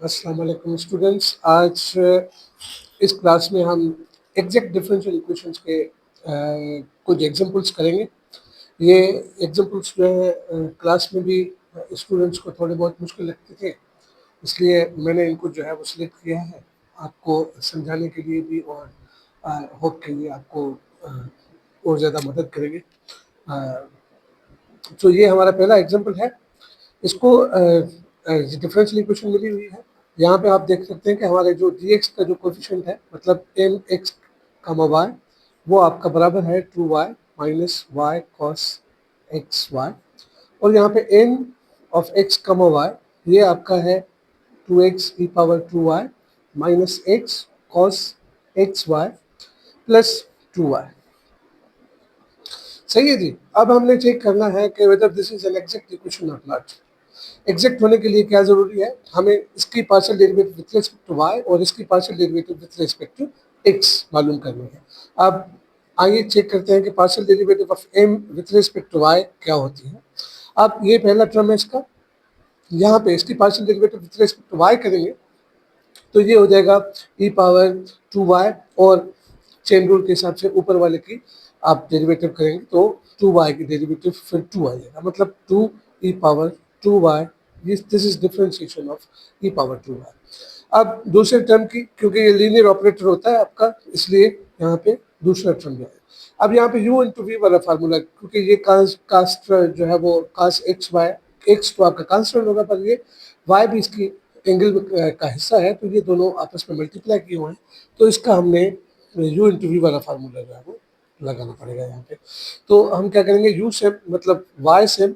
अस्सलाम वालेकुम स्टूडेंट्स। आज इस क्लास में हम एग्जैक्ट डिफरेंशियल इक्वेशंस के कुछ एग्जांपल्स करेंगे। ये एग्जांपल्स जो है क्लास में भी स्टूडेंट्स को थोड़े बहुत मुश्किल लगते थे, इसलिए मैंने इनको जो है वो सिलेक्ट किया है आपको समझाने के लिए भी, और होप के लिए आपको और ज़्यादा मदद करेंगे। तो ये हमारा पहला एग्जांपल है। इसको डिफरेंशियल इक्वेशन मिली हुई है। यहाँ पे आप देख सकते हैं कि हमारे जो dx का जो कोफिशिएंट है, मतलब mx कमा y, वो आपका बराबर है 2y minus y cos x y. और यहाँ पे n of x comma y, ये आपका है 2x e power 2y minus x cos x y plus 2y। सही है जी। अब हमने चेक करना है कि whether this is an exact equation और नॉट। एग्जैक्ट होने के लिए क्या जरूरी है, हमें इसकी partial derivative with respect to y और इसकी partial derivative with respect to x मालूम करनी है। अब आइए चेक करते हैं कि partial derivative of m with respect to y क्या होती है। अब ये पहला टर्म है इसका, यहाँ पे इसकी partial derivative with respect to y करेंगे तो ये हो जाएगा e पावर 2y, और चेन रूल के हिसाब से ऊपर वाले की आप डेरिवेटिव करेंगे तो 2y की डेरिवेटिव फिर 2 आ जाएगा, मतलब 2 e power 2y। This is differentiation of e power 2y। अब दूसरे टर्म की, क्योंकि ये लीनियर ऑपरेटर होता है आपका, इसलिए यहाँ पे दूसरा टर्म जो है। अब यहाँ पे u इंटू वी वाला फार्मूला, क्योंकि ये कास्ट जो है वो कास एक्स वाई, एक्स तो आपका कांस्टेंट होगा पर ये y भी इसकी एंगल का हिस्सा है, तो ये दोनों आपस में मल्टीप्लाई किए हुए हैं, तो इसका हमने u इंटू वी वाला फार्मूला जो है वो लगाना पड़ेगा यहाँ पे। तो हम क्या करेंगे, u से मतलब y से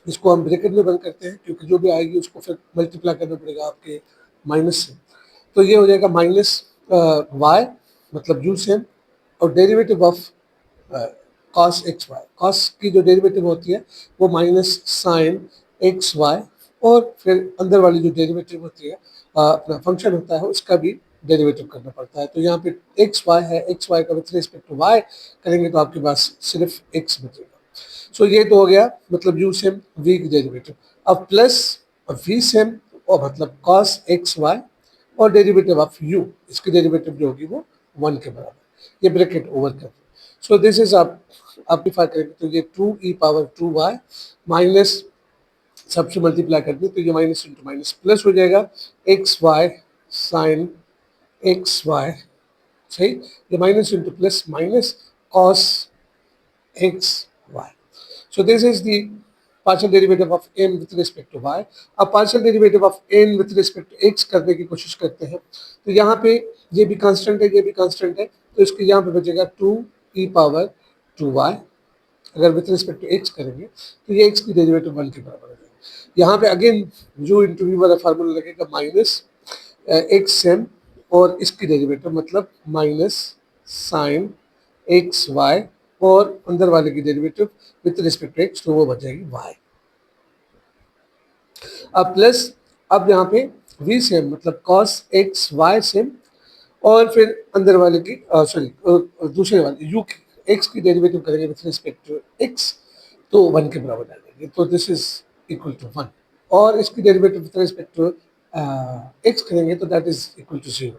इसको हम ब्रैकेट में बंद करते हैं, क्योंकि जो भी आएगी उसको फिर मल्टीप्लाई करना पड़ेगा आपके माइनस से। तो ये हो जाएगा माइनस y मतलब u से, और derivative of cos x y, cos की जो डेरिवेटिव होती है वो माइनस साइन एक्स वाई, और फिर अंदर वाली जो डेरिवेटिव होती है अपना फंक्शन होता है उसका भी डेरिवेटिव करना पड़ता है। तो यहाँ पे एक्स वाई है, एक्स वाई का विथ रिस्पेक्ट टू वाई करेंगे तो आपके पास सिर्फ एक्स बचेगा। सो ये तो हो गया मतलब u सेम v की डेरिवेटिव। अब प्लस v सेम और मतलब cos एक्स वाई और डेरिवेटिव ऑफ u, इसकी डेरिवेटिव जो होगी वो 1 के बराबर, ये ब्रैकेट ओवर कर। सो दिस इज आप अप्लीफाई करेंगे तो ये 2 e पावर 2y माइनस, सबसे मल्टीप्लाई करके तो ये माइनस इंटू माइनस प्लस हो जाएगा x y sine x y, सही, ये minus into plus minus cos x y. So this is the partial derivative of m with respect to y। अब partial derivative of n with respect to x करने की कोशिश करते हैं, तो यहाँ पे ये भी कांस्टेंट है, ये भी कांस्टेंट है, तो इसके यहाँ पे बचेगा 2 e पावर 2y। अगर विथ रिस्पेक्ट टू x करेंगे तो ये x की डेरिवेटिव 1 के बराबर है। यहाँ पे अगेन u इंटू वी वाला फार्मूला लगेगा माइनस एक्स सेम, और इसकी डेरिवेटिव मतलब माइनस साइन एक्स वाई, और अंदर वाले की derivative with respect to x, तो वो बच जाएगी वाई। अब प्लस, अब यहाँ पे v सेम मतलब cos एक्स वाई सेम, और फिर अंदर वाले की सॉरी दूसरे वाले u की x की डेरिवेटिव करेंगे विथ रिस्पेक्ट टू x, तो 1 के बराबर डालेंगे, तो दिस इज इक्वल टू 1। और इसकी derivative with respect to x करेंगे तो दैट इज इक्वल टू 0।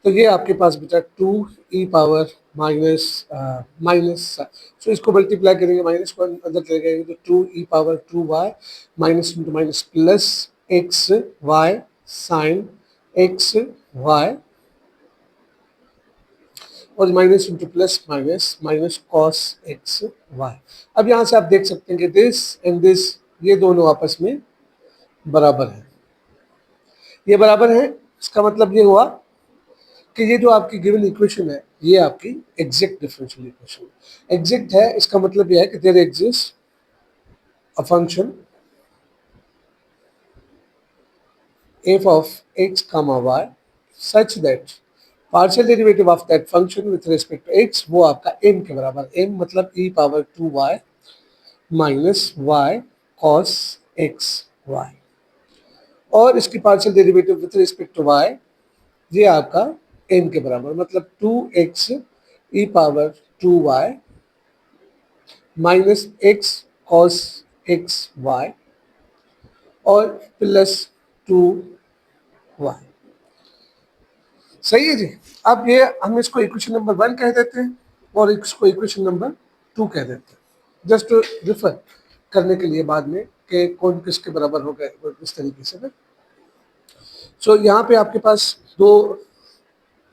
तो ये आपके पास बचा 2 e पावर माइनस माइनस, सो इसको मल्टीप्लाई करेंगे, माइनस को अंदर चले जाएंगे तो 2 e power 2y minus into minus plus x y sine x y, और minus into plus minus minus cos x y. अब यहाँ से आप देख सकते हैं कि दिस एंड दिस, ये दोनों आपस में बराबर है, ये बराबर है। इसका मतलब ये हुआ कि ये जो आपकी गिवन इक्वेशन है ये आपकी एग्जैक्ट डिफरेंशियल इक्वेशन एग्जैक्ट है। इसका मतलब यह है कि there exist a function f of x comma y such that partial derivative of that function with respect to x वो आपका m के बराबर, m मतलब e power 2y minus y cos x y, और इसकी partial derivative with respect to y ये आपका n के बराबर, मतलब 2x e power 2y minus x cos x y, और प्लस 2 वाई। सही है जी। अब ये हम इसको इक्वेशन नंबर 1 कह देते हैं और इसको इक्वेशन नंबर 2 कह देते हैं, जस्ट टू रिफर करने के लिए बाद में कि कौन किसके बराबर हो गए इस तरीके से ना। सो यहाँ पे आपके पास दो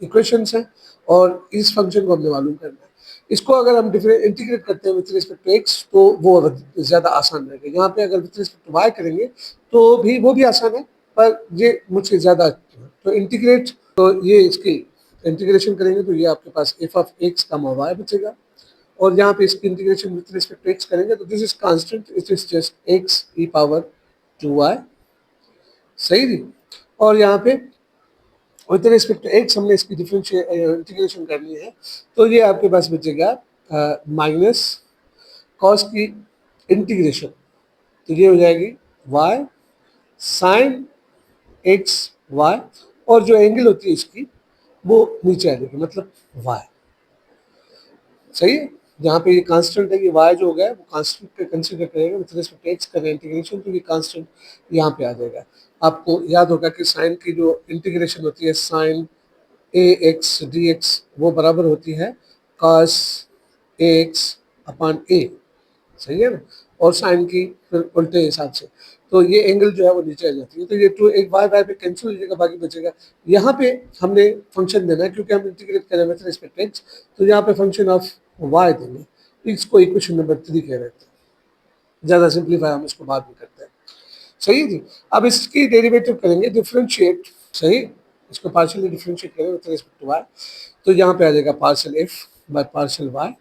इक्वेशंस हैं और इस फंक्शन को हमने मालूम करना है। इसको अगर हम इंटीग्रेट करते हैं विथ रिस्पेक्ट टू एक्स तो वो ज़्यादा आसान रहेगा। यहाँ पे अगर विथ रिस्पेक्ट टू वाई करेंगे तो भी वो भी आसान है, पर ये मुझसे ज़्यादा तो इंटीग्रेट, तो ये इसकी इंटीग्रेशन करेंगे तो ये आपके पास एफ ऑफ एक्स का वाई बचेगा और यहाँ पे इसकी integration with respect to x करेंगे तो this is constant, it is just x e power 2y। सही जी। और यहाँ पे विथ रिस्पेक्ट टू एक्स हमने इसकी इंटीग्रेशन करनी है तो ये आपके पास बचेगा माइनस कॉस की इंटीग्रेशन, तो ये हो जाएगी y साइन एक्स वाई और जो एंगल होती है इसकी वो नीचे आ जाएगी, मतलब y। सही है। जहाँ पे ये कांस्टेंट है, ये y जो हो गया वो कांस्टेंट पे कंसीडर करेगा विथ रिस्पेक्ट टू एक्स करें इंटीग्रेशन तो ये कांस्टेंट यहाँ पे आ जाएगा। आपको याद होगा कि साइन की जो इंटीग्रेशन होती है साइन ए एक्स डी एक्स वो बराबर होती है कॉस ए एक्स अपान ए। सही है ना। और साइन की फिर उल्टे हिसाब से तो ये एंगल जो है वो नीचे आ जाती है, तो ये टू एक वाई वाई पे कैंसिल हो जाएगा, बाकी बचेगा। यहाँ पे हमने फंक्शन देना है क्योंकि हम इंटीग्रेट कर रहे हैं विद रिस्पेक्ट टू एक्स, तो यहाँ पे फंक्शन ऑफ वाई देंगे, इसको इक्वेशन नंबर 3 कह रहे थे। ज़्यादा सिंप्लीफाई हम इसको बाद में करते हैं। सही है जी। अब इसकी डेरिवेटिव करेंगे डिफरेंशिएट। सही, इसको पार्शियली डिफरेंशिएट करेंगे विद रिस्पेक्ट टू वाई तो यहाँ पे आ जाएगा partial f by partial y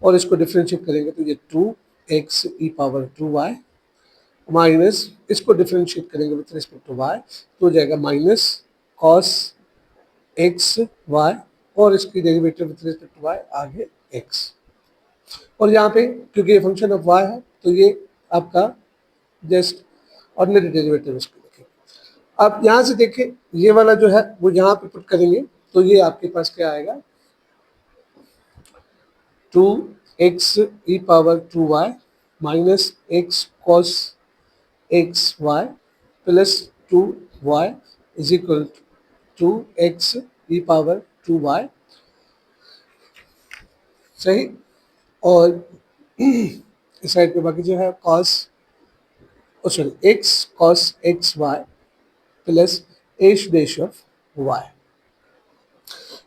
और इसको डिफरेंशिएट करेंगे तो ये 2x e power 2y minus इसको डिफरेंशिएट करेंगे विथ रिस्पेक्ट टू y तो हो जाएगा माइनस कॉस एक्स वाई और इसकी derivative with respect to y आगे x। और यहाँ पे क्योंकि ये फंक्शन ऑफ y है तो ये आपका जस्ट ऑर्डिनरी डेरिवेटिव इसको देखें। अब यहाँ से देखें ये वाला जो है वो यहाँ पे पुट करेंगे तो ये आपके पास क्या आएगा 2x e power 2y minus x cos x y plus 2y is equal to x e power 2y। सही। और इस साइड पे बाकी जो है cos sorry x cos x y plus h dash of y।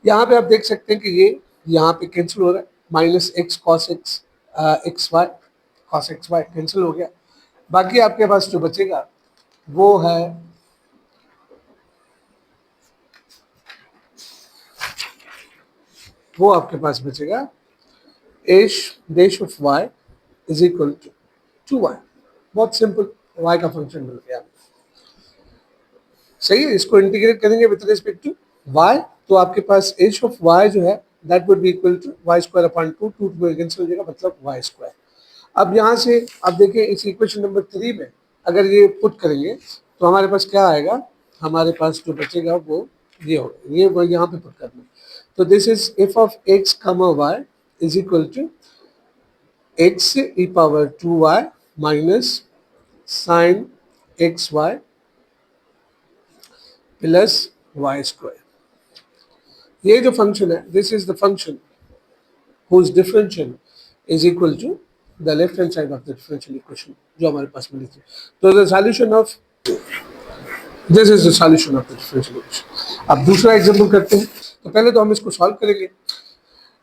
यहाँ पे आप देख सकते हैं कि ये यहाँ पे कैंसिल हो रहा है, minus x cos x x y cos x y cancel हो गया। बाकी आपके पास जो बचेगा वो है वो आपके पास बचेगा h dash of y is equal to y. बहुत सिंपल, वाई का फंक्शन मिल गया। सही है। इसको इंटीग्रेट करेंगे विद रिस्पेक्ट टू वाई तो आपके पास एच ऑफ वाई जो है that would be equal to y square upon 2 cancel हो जाएगा, मतलब वाई स्क्वायर। अब यहाँ से अब देखिए इस इक्वेशन नंबर 3 में अगर ये पुट करेंगे तो हमारे पास क्या आएगा, हमारे पास जो बचेगा वो ये होगा, ये वो यहाँ पे पुट करना। तो this is f of x comma y is equal to x e power 2y minus sine x y plus y square. ये जो फंक्शन है this is the function whose differential is equal to the left hand side of the differential equation जो हमारे पास मिली थी। तो the solution of this is the solution of the differential equation। अब दूसरा example करते हैं, तो पहले तो हम इसको सॉल्व करेंगे।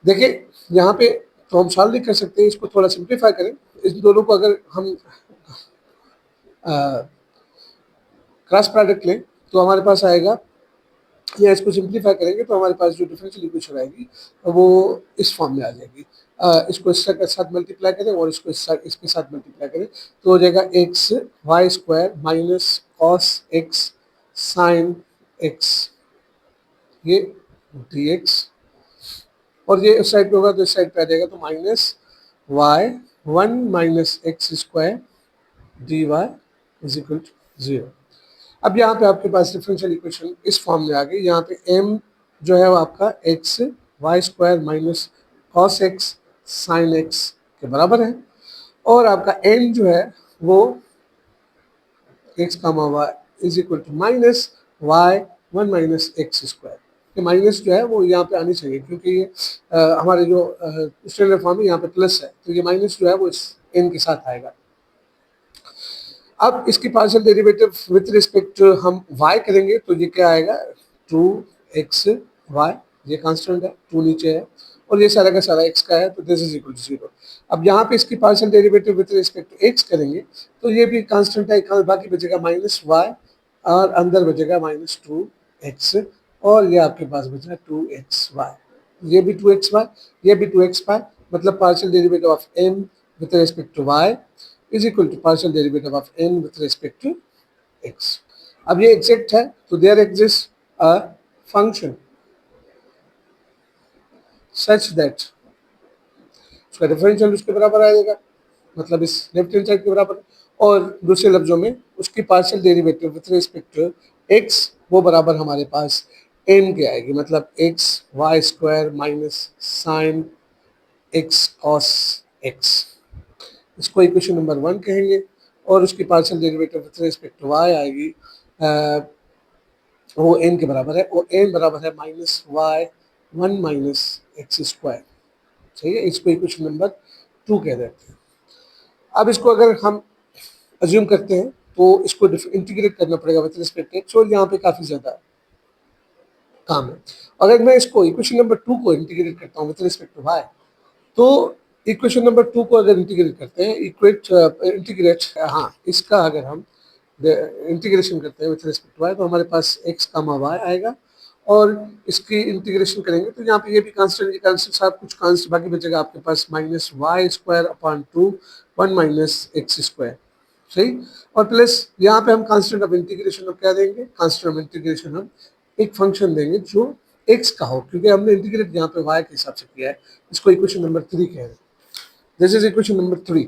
देखिए यहाँ पे तो हम सॉल्व नहीं कर सकते, इसको थोड़ा सिंप्लीफाई करें। इन दोनों को अगर हम क्रॉस प्रोडक्ट लें तो हमारे पास आएगा, या इसको सिंप्लीफाई करेंगे तो हमारे पास जो डिफरेंशियल इक्वेशन आएगी वो इस फॉर्म में आ जाएगी। इसको इसके साथ मल्टीप्लाई करें और इसको इसके साथ मल्टीप्लाई करें तो हो जाएगा x y square minus cos x sine x ये डी एक्स और ये इस साइड पे होगा तो इस साइड पे आ जाएगा तो minus y 1 minus x square d y is equal to 0। अब यहाँ पे आपके पास डिफरेंशियल इक्वेशन इस फॉर्म में आ गई। यहाँ पे m जो है वो आपका x y square minus cos x sine x के बराबर है और आपका n जो है वो x comma y is equal to minus y one minus x square. ये माइनस जो है वो यहाँ पे आनी चाहिए क्योंकि ये हमारे जो स्टैंडर्ड फॉर्म है यहाँ पे प्लस है, तो ये माइनस जो है वो इस n के साथ आएगा। अब इसकी पार्शियल डेरिवेटिव विथ रिस्पेक्ट हम y करेंगे तो ये क्या आएगा, 2xy, ये कांस्टेंट है, 2 नीचे है और ये सारा का सारा x का है, तो दिस इज इक्वल टू 0। अब यहाँ पे इसकी partial derivative with respect to x करेंगे तो ये भी कांस्टेंट है, बाकी बचेगा माइनस वाई और अंदर बचेगा माइनस 2x और ये आपके पास बचेगा 2xy, ये भी 2xy, ये भी 2xy, मतलब partial derivative of m with respect to y is equal to partial derivative of n with respect to x। अब ये एग्जैक्ट है तो there exists a function such that उसका डिफरेंशियल उसके बराबर आ जाएगा, मतलब इस लेफ्ट हैंड साइड के बराबर, और दूसरे लफ्जों में उसकी partial derivative with respect to x वो बराबर हमारे पास n के आएगी, मतलब x y square minus sine x cos x, इसको इक्वेशन नंबर 1 कहेंगे। और उसकी partial derivative with respect to y आएगी वो n के बराबर है, और n बराबर है minus y one minus x square, सही है, इसको इक्वेशन नंबर 2 कह देते हैं। अब इसको अगर हम अज्यूम करते हैं तो इसको इंटीग्रेट करना पड़ेगा विथ रिस्पेक्ट टू एक्स, और यहाँ पे काफ़ी ज़्यादा काम है। अगर मैं इसको इक्वेशन नंबर 2 को इंटीग्रेट करता हूँ विथ रिस्पेक्ट टू y, तो इक्वेशन नंबर 2 को अगर इंटीग्रेट करते हैं, इंटीग्रेट हाँ, इसका अगर हम इंटीग्रेशन करते हैं विथ रिस्पेक्ट टू y तो हमारे पास x कामा y आएगा, और इसकी इंटीग्रेशन करेंगे तो यहाँ पे ये भी कांस्टेंट, ये कांस्टेंट साहब कुछ कांस्टेंट, बाकी बचेगा आपके पास minus y square upon 2 1 minus x square, सही, और प्लस यहाँ पे हम कांस्टेंट ऑफ इंटीग्रेशन क्या देंगे, कांस्टेंट ऑफ इंटीग्रेशन हम एक फंक्शन देंगे जो x का हो, क्योंकि हमने इंटीग्रेट यहाँ पे y के हिसाब से किया है, इसको इक्वेशन नंबर 3 कह रहे हैं। This is equation number 3।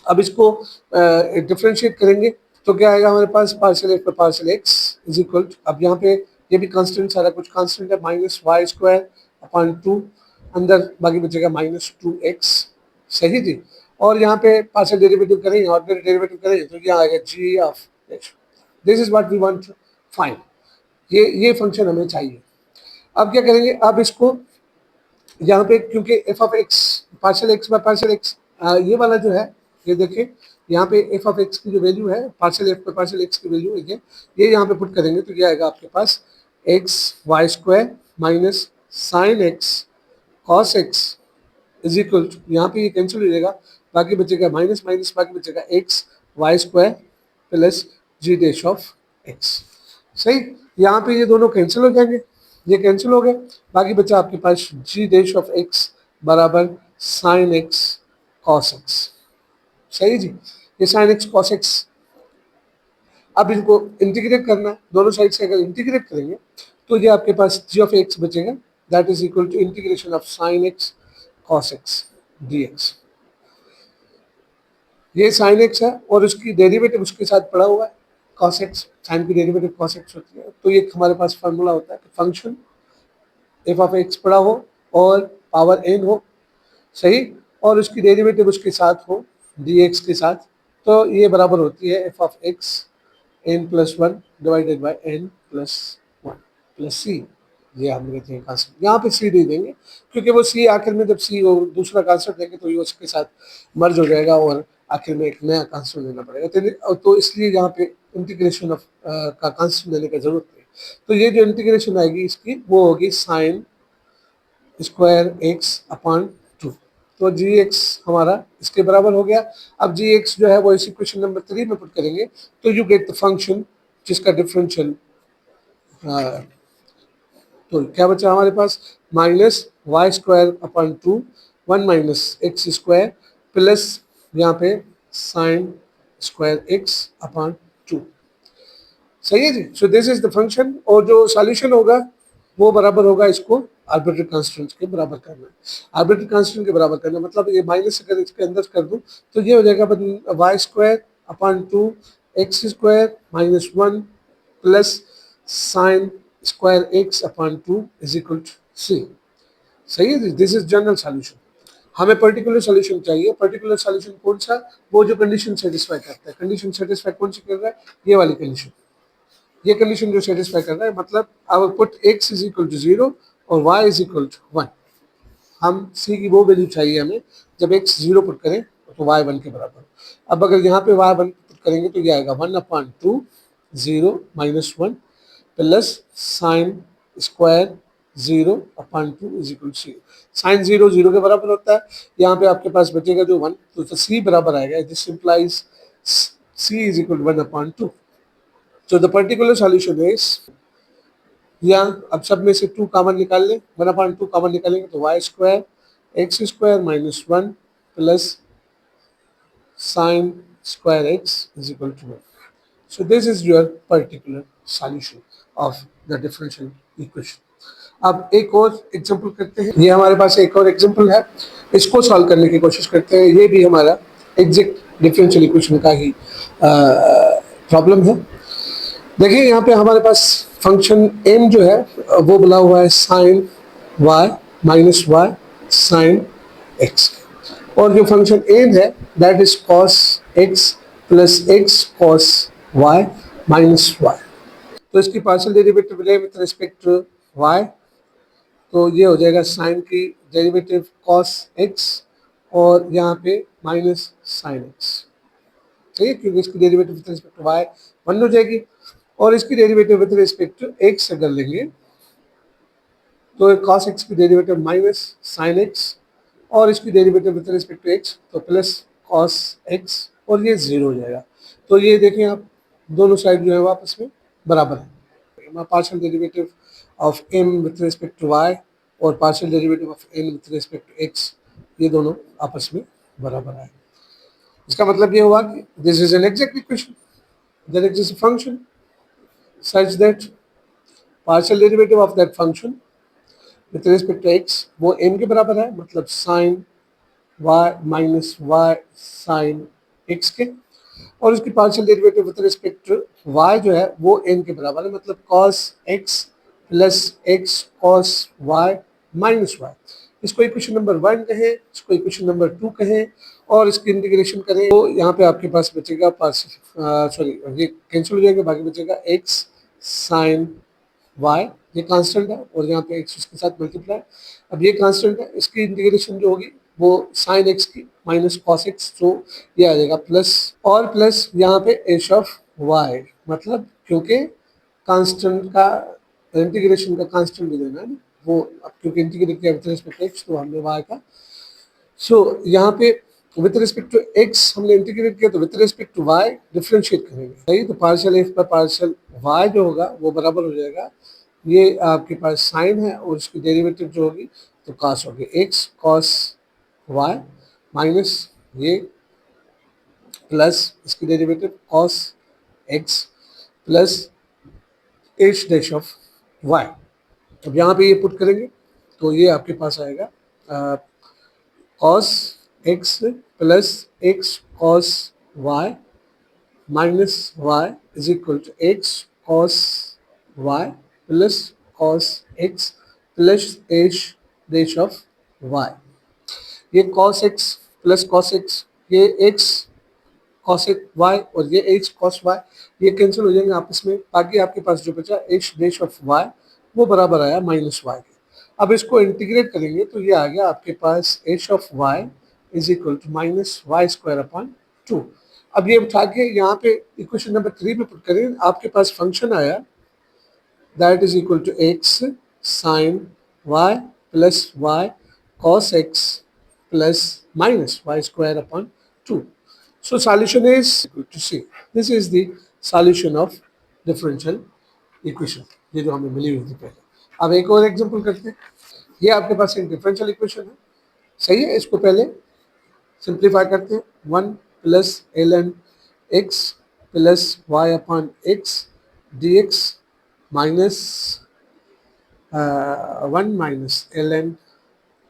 अब इसको डिफरेंशिएट करेंगे तो क्या आएगा हमारे पास, पार्शियल एफ पर partial x is equal to, अब यहाँ पे ये भी कांस्टेंट, सारा कुछ कांस्टेंट है, माइनस वाई स्क्वायर अपॉन 2, अंदर बाकी बचेगा माइनस 2x, सही जी, और यहाँ पे पार्शियल डेरिवेटिव करेंगे, ऑर्डिनरी डेरिवेटिव करेंगे तो यहाँ आएगा g of h। This is what we want to find, ये फंक्शन हमें चाहिए। अब क्या करेंगे, अब इसको यहाँ पे क्योंकि F of x partial x by partial x, ये वाला जो है, ये देखिए यहाँ पे एफ ऑफ एक्स की जो वैल्यू है, पार्शियल एफ पे पार्शियल एक्स की वैल्यू है, ये यहाँ पे पुट करेंगे तो ये आएगा आपके पास x y square minus sine x cos x is equal to, यहाँ पे ये कैंसिल हो जाएगा, बाकी बचेगा माइनस माइनस, बाकी बचेगा x y square plus g dash of x, सही, यहाँ पे ये दोनों कैंसिल हो जाएंगे, ये कैंसिल हो गए, बाकी बचा आपके पास जी डैश ऑफ एक्स बराबर साइन एक्स कॉस एक्स, सही जी, ये साइन एक्स कॉस एक्स। अब इनको इंटीग्रेट करना है, दोनों साइड से अगर इंटीग्रेट करेंगे तो ये आपके पास जी ऑफ एक्स बचेगा, that is equal to integration of sine x cos x d x. ये साइन एक्स है और उसकी डेरिवेटिव उसके साथ पड़ा हुआ है कॉस एक्स, साइन की डेरिवेटिव कॉस एक्स होती है, तो ये हमारे पास फार्मूला होता है कि फंक्शन एफ ऑफ एक्स पड़ा हो और पावर एन हो, सही, और उसकी डेरिवेटिव उसके साथ हो डी एक्स के साथ, तो ये बराबर होती है f of x n plus 1 divided by n plus 1 plus c, ये हम लेते हैं कांसेप्ट, यहाँ पे सी दे देंगे क्योंकि वो सी आखिर में जब सी वो दूसरा कांसेप्ट देंगे तो ये उसके साथ मर्ज हो जाएगा और आखिर में एक नया कांसेप्ट देना पड़ेगा, तो इसलिए यहाँ पे इंटीग्रेशन ऑफ का कांसेप्ट देने की जरूरत नहीं। तो ये जो इंटीग्रेशन आएगी इसकी वो होगी साइन स्क्वायर एक्स अपॉन 2, तो जी एक्स हमारा इसके बराबर हो गया। अब जी एक्स जो है वो इस इक्वेशन नंबर 3 में पुट करेंगे तो यू गेट द फंक्शन जिसका डिफरेंशियल, तो क्या बचा हमारे पास, minus y square upon 2 1 minus x square plus यहाँ पे साइन स्क्वायर एक्स अपॉन 2, सही है जी। So this is the function, और जो सॉल्यूशन होगा वो बराबर होगा इसको आर्बिट्री कांस्टेंट के बराबर करना, आर्बिट्री कांस्टेंट के बराबर करना, मतलब ये माइनस अगर इसके अंदर कर दूं तो ये हो जाएगा y square upon 2 x square minus 1 plus sine square x upon 2 is equal to c, सही है जी। This is general solution. हमें पर्टिकुलर सॉल्यूशन चाहिए, पर्टिकुलर सॉल्यूशन कौन सा, वो जो कंडीशन सेटिस्फाई करता है, कंडीशन सेटिस्फाई कौन सी कर रहा है, ये वाली कंडीशन, ये कंडीशन जो सेटिस्फाई कर रहा है, मतलब I will put x is equal to 0 और y इज इक्वल टू 1। हम c की वो वैल्यू चाहिए हमें जब x 0 पुट करें तो y 1 के बराबर। अब अगर यहाँ पे y 1 पुट करेंगे तो ये आएगा 1/2 0 minus 1 plus sine square 0/2 is equal to 0। Sine 0 0 के बराबर होता है, यहाँ पे आपके पास बचेगा जो 1, तो c बराबर आएगा। This implies c is equal to 1/2। So the particular solution is, या अब सब में से 2 कॉमन निकाल लें, 1/2 कॉमन निकालेंगे तो y square x square minus 1 plus sine square x is equal to 1। So this is your particular solution of the differential equation. अब एक और एग्जांपल करते हैं, ये हमारे पास एक और एग्जांपल है, इसको सॉल्व करने की कोशिश करते हैं। ये भी हमारा एग्जैक्ट डिफरेंशियल इक्वेशन का ही प्रॉब्लम है। देखिए यहाँ पे हमारे पास फंक्शन m जो है वो बोला हुआ है sine y minus y sine x, और जो फंक्शन n है that is cos x plus x cos y minus y. तो इसकी पार्शियल डेरिवेटिव ले विद रिस्पेक्ट टू y, तो ये हो जाएगा साइन की डेरिवेटिव कॉस x और यहाँ पे माइनस साइन x, ठीक है, क्योंकि इसकी derivative with respect to y 1 हो जाएगी और इसकी derivative with respect to x अगर लेंगे तो cos x की डेरिवेटिव माइनस साइन x और इसकी derivative with respect to x तो प्लस cos x और ये 0 हो जाएगा। तो ये देखें आप, दोनों साइड जो है वो आपस में बराबर है। Partial derivative of m with respect to y और partial derivative of n with respect to x, ये दोनों आपस में बराबर है। इसका मतलब ये हुआ कि this is an exact equation, there exist a function such that partial derivative of that function with respect to x वो m के बराबर है, मतलब sin y minus y sin x के, और उसकी partial derivative with respect to y जो है वो n के बराबर है, मतलब cos x plus x cos y minus y। इसको इक्वेशन नंबर 1 कहें, इसको इक्वेशन नंबर 2 कहें, और इसकी इंटीग्रेशन करें तो यहाँ पे आपके पास बचेगा ये कैंसिल हो जाएगा, बाकी बचेगा x साइन y, ये कांस्टेंट है और यहाँ पे x उसके साथ मल्टीप्लाई। अब ये कांस्टेंट है, इसकी इंटीग्रेशन जो होगी वो साइन x की माइनस कॉस x, तो ये आ जाएगा प्लस, और प्लस यहाँ पे एच ऑफ y, मतलब क्योंकि कांस्टेंट का इंटीग्रेशन का कांस्टेंट भी देना है ना, वो अब क्योंकि इंटीग्रेट किया विद रिस्पेक्ट टू x तो हमने y का, सो यहाँ पे विद रिस्पेक्ट टू x हमने इंटीग्रेट किया तो with respect to y differentiate करेंगे, सही। तो पार्शियल x पर पार्शियल y जो होगा वो बराबर हो जाएगा, ये आपके पास साइन है और इसकी डेरिवेटिव जो होगी तो कॉस होगी, x कॉस y माइनस ये प्लस इसकी derivative cos x plus h dash of y। अब यहाँ पे ये पुट करेंगे तो ये आपके पास आएगा cos x plus x cos y minus y is equal to x cos y plus cos x plus h dash of y। ये cos x plus cos x, ये x cos y और ये h cos y, ये cancel हो जाएंगे आपस में, बाकी आपके पास जो बचा h डैश ऑफ y वो बराबर आया माइनस y के। अब इसको इंटीग्रेट करेंगे तो ये आ गया आपके पास h of y is equal to minus y square upon 2। अब ये उठा के यहाँ पे इक्वेशन नंबर 3 में पुट करें, आपके पास फंक्शन आया that is equal to x sine y plus y cos x plus minus y square upon 2। So solution is equal to C. This is the solution of differential equation, ये जो हमें मिली हुई थी पहले। अब एक और एग्जांपल करते हैं, ये आपके पास एक डिफरेंशियल इक्वेशन है, सही है। इसको पहले सिंप्लीफाई करते हैं, 1 plus ln x plus y upon x dx minus 1 minus ln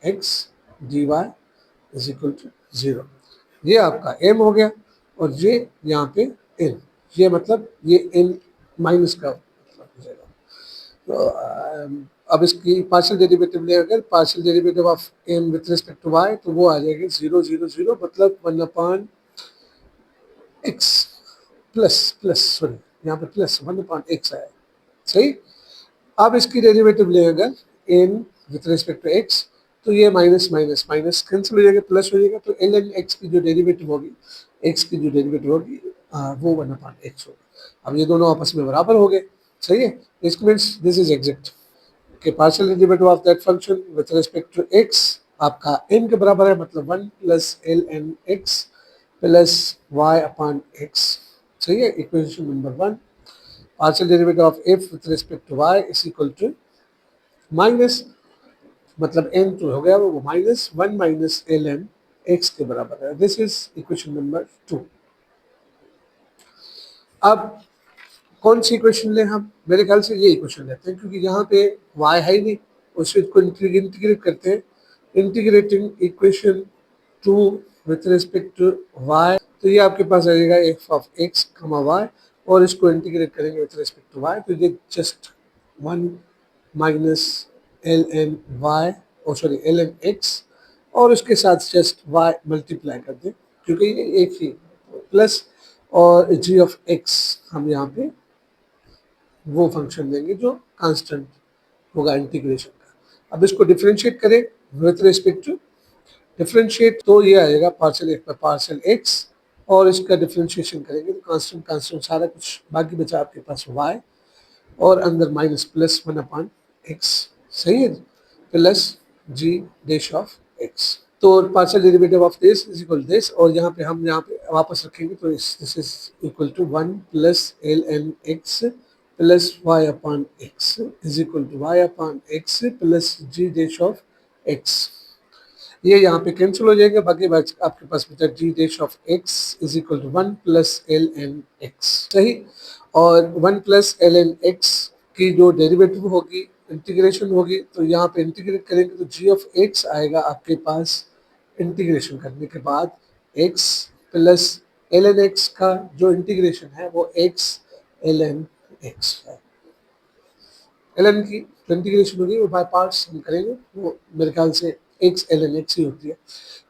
x dy is equal to 0। ये आपका m हो गया और ये यहाँ पे n, ये मतलब ये n माइनस का मतलब हो जाएगा। तो अब इसकी पार्शियल डेरिवेटिव ले, अगर partial derivative of m with respect to y तो वो आ जाएगी 0 0 0, मतलब 1 अपॉन x प्लस यहाँ पे प्लस 1/x आया, सही। अब इसकी डेरिवेटिव ले अगर n with respect to x, तो ये माइनस माइनस माइनस कैंसिल हो जाएगा, प्लस हो जाएगा, तो ln x की जो डेरिवेटिव होगी, x की जो डेरिवेटिव होगी वो 1/x होगी। अब ये दोनों आपस में बराबर हो गए, सही है। इसको मीन्स दिस इज एग्जैक्ट कि partial derivative of that function with respect to x आपका n के बराबर है, मतलब 1 plus ln x plus y upon x, सही है। Equation number 1, partial derivative of f with respect to y is equal to minus, मतलब n तो हो गया वो माइनस 1 माइनस ln x के बराबर है। This is equation number 2। अब कौन सी इक्वेशन लें हम? मेरे ख्याल से ये इक्वेशन लेते हैं, क्योंकि यहाँ पे y है ही नहीं, उसको इसको इंटीग्रेट करते हैं। Integrating equation 2 with respect to y, तो ये आपके पास आ जाएगा f of x comma y, और इसको इंटीग्रेट करेंगे विथ रिस्पेक्ट टू y, तो ये जस्ट 1 माइनस ln y, और सॉरी ln x, और उसके साथ जस्ट y मल्टीप्लाई कर दें, क्योंकि ये एक ही प्लस, और g ऑफ x हम यहाँ पे वो फंक्शन देंगे जो कांस्टेंट होगा इंटीग्रेशन का। अब इसको डिफरेंशिएट करें विथ रिस्पेक्ट टू, डिफरेंशिएट तो ये आएगा पार्शियल एक्स पर पार्शियल एक्स, और इसका डिफरेंशिएशन करेंगे तो कांस्टेंट कांस्टेंट सारा कुछ बाकी बचा आपके पास y, और अंदर माइनस प्लस 1/x, सही है, plus g dash of x। तो partial derivative of this is equal this, और यहाँ पे हम यहाँ पे वापस रखेंगे तो this is equal to 1 plus ln x plus y upon x is equal to y upon x plus g dash of x। ये यहाँ पे कैंसिल हो जाएगा, बाकी आपके पास बचा g dash of x is equal to 1 plus ln x, सही। और 1 प्लस ln x की जो डेरिवेटिव होगी, इंटीग्रेशन होगी, तो यहाँ पे इंटीग्रेट करेंगे तो g ऑफ x आएगा आपके पास, इंटीग्रेशन करने के बाद x प्लस ln x का जो इंटीग्रेशन है वो x ln x है। ln की जो इंटीग्रेशन होगी वो बाय पार्ट्स हम करेंगे, वो मेरे ख्याल से x ln x ही होती है।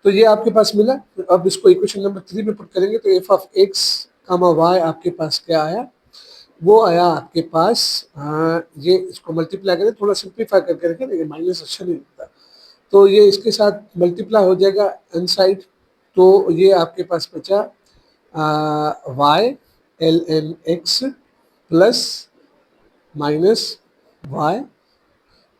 तो ये आपके पास मिला। अब इसको इक्वेशन नंबर 3 में पुट करेंगे तो f of x comma y आपके पास क्या आया, वो आया आपके पास ये इसको मल्टीप्लाई करें, थोड़ा सिंप्लीफाई करके रखें, लेकिन माइनस अच्छा नहीं लगता, तो ये इसके साथ मल्टीप्लाई हो जाएगा इनसाइड, तो ये आपके पास बचा y ln x plus minus y,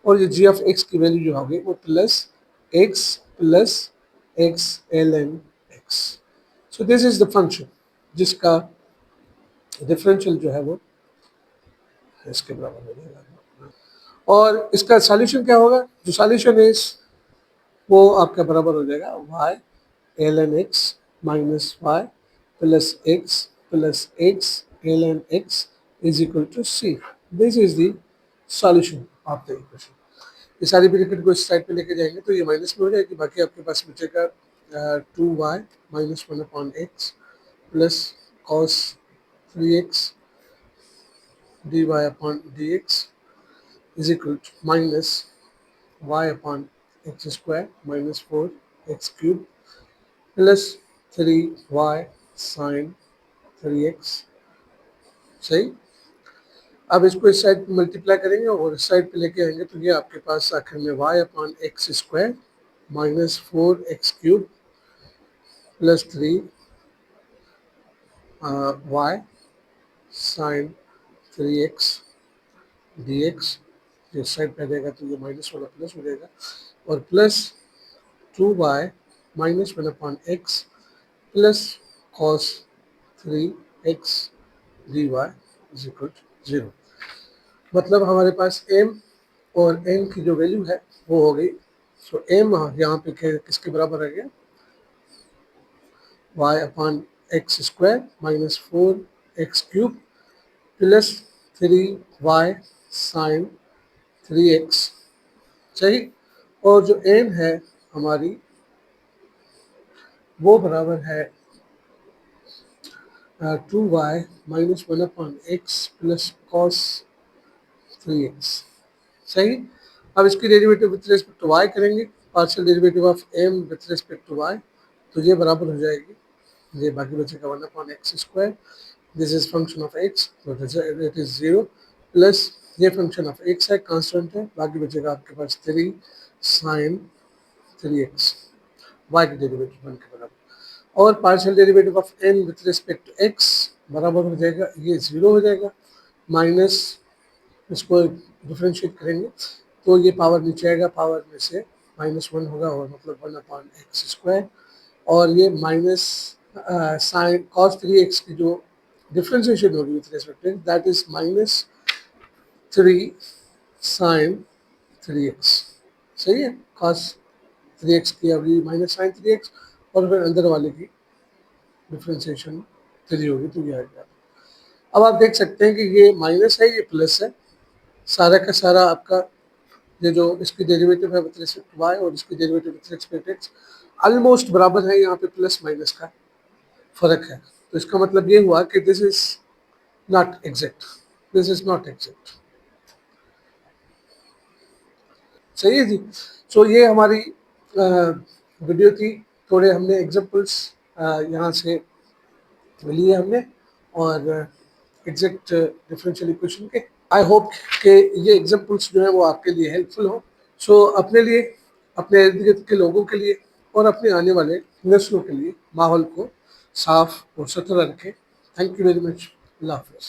और ये g ऑफ x की वैल्यू जो होगी वो plus x ln x। So this is the function जिसका डिफरेंशियल जो है वो इसके बराबर हो जाएगा, और इसका सॉल्यूशन क्या होगा? जो सॉल्यूशन है वो आपका बराबर हो जाएगा y ln x minus y plus x ln x is equal to c। This is the solution of the equation. ये सारी ब्रैकेट को इस साइड पे लेके जाएंगे तो ये माइनस में हो जाएगी, बाकी आपके पास बचेगा 2y minus 1/x plus cos 3x dy upon dx is equal to minus y upon x square minus 4x cube plus 3y sin 3x, सही। अब इसको इस साइड पे मल्टीप्लाई करेंगे और इस साइड पे लेके आएंगे तो ये आपके पास आखिर में y upon x square minus 4x cube plus 3 y sine 3x dx, इस साइड पे आ जाएगा तो ये माइनस वाला प्लस हो जाएगा, और plus 2y minus 1/x plus cos 3x dy is equal to 0। मतलब हमारे पास m और n की जो वैल्यू है वो हो गई, सो m यहाँ पे किसके बराबर आ गया, y upon x square minus 4x cube plus 3y sine 3x, सही। और जो n है हमारी वो बराबर है 2y minus 1/x plus cos 3x, सही। अब इसकी derivative with respect to y करेंगे, partial derivative of m with respect to y, तो ये बराबर हो जाएगी, ये बाकी बचेगा 1/x square this is function of x, तो इट इज 0 प्लस ये फंक्शन ऑफ एक्स है, कांस्टेंट है, बाकी बचेगा आपके पास 3 साइन 3x, y की डेरिवेटिव 1 के बराबर। और partial derivative of n with respect to x बराबर हो जाएगा, ये 0 हो जाएगा, माइनस इसको डिफ्रेंशिएट करेंगे तो ये पावर नीचे आएगा, पावर में से -1 होगा और मतलब 1/x², और ये माइनस साइन cos 3x की जो डिफ्रेंशिएशन होगी with respect to that is -3 sine 3x। सही है, cos 3x की अभी माइनस साइन 3x और फिर अंदर वाले की डिफ्रेंशिएशन 3 होगी तो ये आएगा। अब आप देख सकते हैं कि ये माइनस है, ये प्लस है, सारा का सारा आपका ये जो इसकी डेरिवेटिव है विथ रिस्पेक्ट टू y और इसकी derivative with respect to x almost बराबर है, यहाँ पे प्लस माइनस का फर्क है। तो इसका मतलब ये हुआ कि this is not exact, this is not exact. सही है जी। सो ये हमारी वीडियो थी, थोड़े हमने एग्जाम्पल्स यहाँ से लिए हमने और एग्जैक्ट डिफरेंशियल इक्वेशन के। आई होप कि ये एग्जाम्पल्स जो है वो आपके लिए हेल्पफुल हो। सो अपने लिए, अपने इर्द गिर्द के लोगों के लिए और अपने आने वाले नस्लों के लिए माहौल को साफ और सुथरा रखें। Thank you very much. अल्लाह हाफिज़।